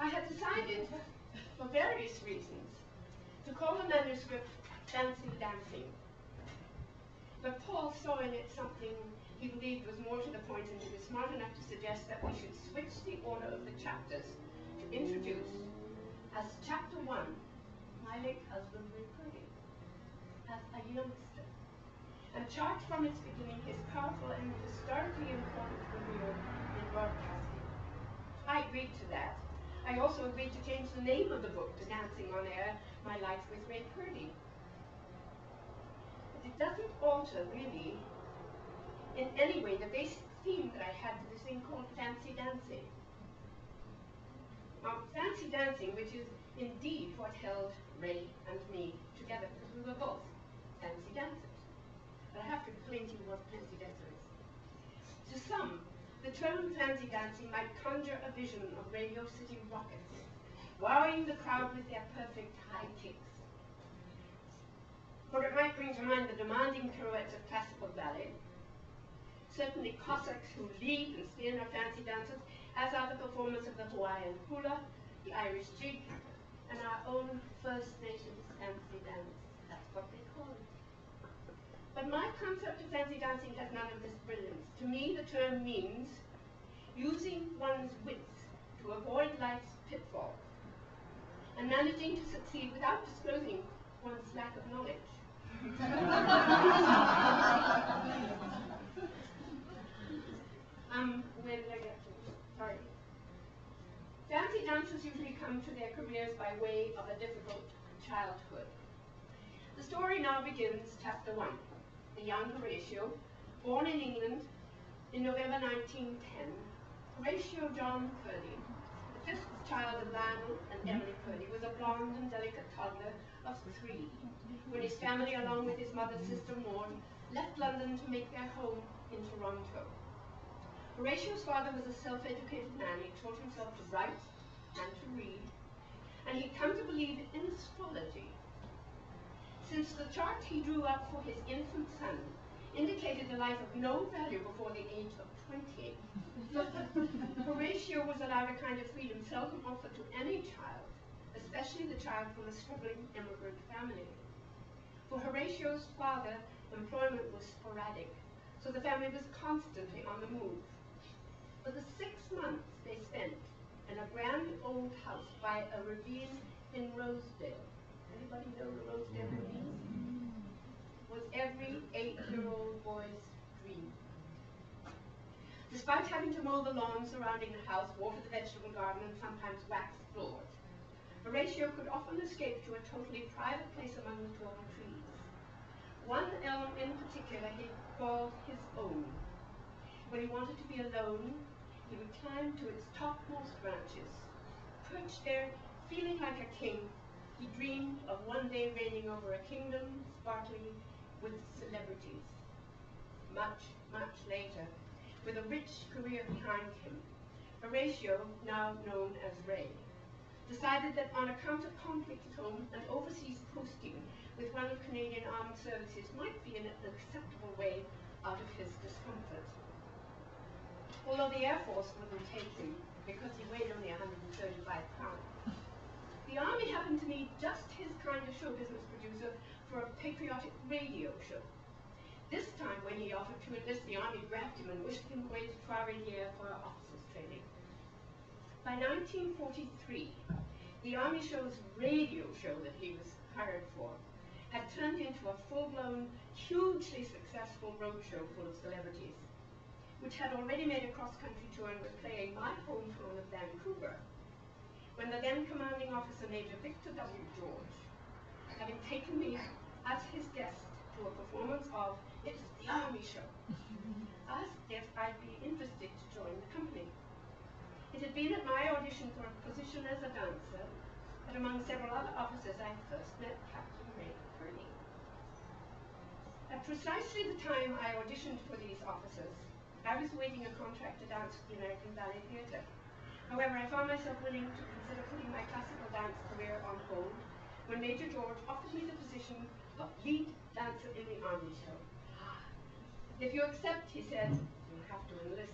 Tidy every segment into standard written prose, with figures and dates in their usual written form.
I had decided, for various reasons, to call the manuscript Fancy Dancing. But Paul saw in it something he believed was more to the point, and he was smart enough to suggest that we should switch the order of the chapters to introduce, as Chapter 1, My Late Husband Recruiting, as a youngster, and chart from its beginning his powerful and historically important career in broadcasting. I agreed to that. I also agreed to change the name of the book to Dancing on Air, My Life with Ray Purdy. But it doesn't alter, really, in any way, the basic theme that I had for this thing called Fancy Dancing. Fancy Dancing, which is indeed what held Ray and me together, because we were both fancy dancers. But I have to explain to you what fancy dancer is. To some, the term fancy dancing might conjure a vision of Radio City rockets, wowing the crowd with their perfect high kicks. Or it might bring to mind the demanding pirouettes of classical ballet, certainly Cossacks who lead and spin are fancy dancers, as are the performers of the Hawaiian hula, the Irish jig, and our own First Nations fancy dance. That's what they call it. But my concept of fancy dancing has none of this brilliance. To me, the term means using one's wits to avoid life's pitfalls and managing to succeed without disclosing one's lack of knowledge. Where did I get to? Sorry. Fancy dancers usually come to their careers by way of a difficult childhood. The story now begins, Chapter 1. A young Horatio, born in England in November 1910, Horatio John Purdy, the fifth child of Lionel and Emily Purdy, was a blonde and delicate toddler of 3, when his family, along with his mother's sister Maud, left London to make their home in Toronto. Horatio's father was a self-educated man. He taught himself to write and to read, and he'd come to believe in astrology. Since the chart he drew up for his infant son indicated a life of no value before the age of 20, Horatio was allowed a kind of freedom seldom offered to any child, especially the child from a struggling immigrant family. For Horatio's father, employment was sporadic, so the family was constantly on the move. For the 6 months they spent in a grand old house by a ravine in Rosedale. Anybody know the Rosedale ravine? Was every 8-year-old boy's dream. Despite having to mow the lawn surrounding the house, water the vegetable garden, and sometimes wax floors, Horatio could often escape to a totally private place among the tall trees. One elm in particular he called his own. When he wanted to be alone, he would climb to its topmost branches. Perched there, feeling like a king, he dreamed of one day reigning over a kingdom sparkling with celebrities. Much, much later, with a rich career behind him, Horatio, now known as Ray, decided that on account of conflict at home, an overseas posting with one of Canadian Armed Services might be an acceptable way out of his discomfort. Although the Air Force wouldn't take him because he weighed only 135 pounds. The Army happened to need just his kind of show business producer for a patriotic radio show. This time when he offered to enlist, the Army grabbed him and whisked him away to Trois-Rivières for officers training. By 1943, the Army show's radio show that he was hired for had turned into a full-blown, hugely successful roadshow full of celebrities, which had already made a cross-country tour and was playing my hometown of Vancouver, when the then commanding officer, Major Victor W. George, having taken me as his guest to a performance of It's the Army Show, asked if I'd be interested to join the company. It had been at my audition for a position as a dancer that among several other officers I first met Captain Ray Purdy. At precisely the time I auditioned for these officers, I was waiting a contract to dance with the American Ballet Theatre. However, I found myself willing to consider putting my classical dance career on hold when Major George offered me the position of lead dancer in the Army Show. If you accept, he said, you have to enlist.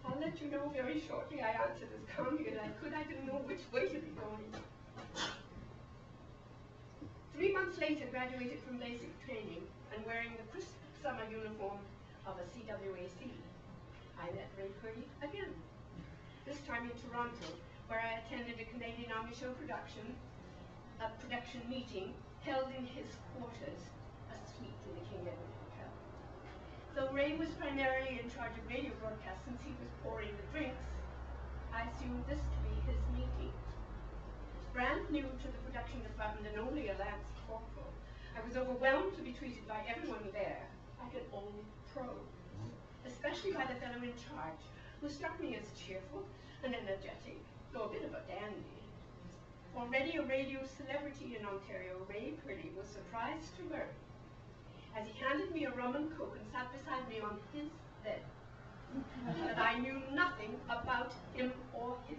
I'll let you know very shortly, I answered as calmly as I could. I didn't know which way to be going. 3 months later, graduated from basic training and wearing the crisp summer uniform of a CWAC, I met Ray Purdy again, this time in Toronto, where I attended a Canadian Army show production meeting held in his quarters, a suite in the King Edward Hotel. Though Ray was primarily in charge of radio broadcasts since he was pouring the drinks, I assumed this to be his meeting. Brand new to the production department and only a lance corporal, I was overwhelmed to be treated by everyone there like an old pro, especially by the fellow in charge, who struck me as cheerful and energetic, though a bit of a dandy. Already a radio celebrity in Ontario, Ray Purdy was surprised to learn, as he handed me a rum and coke and sat beside me on his bed, that I knew nothing about him or his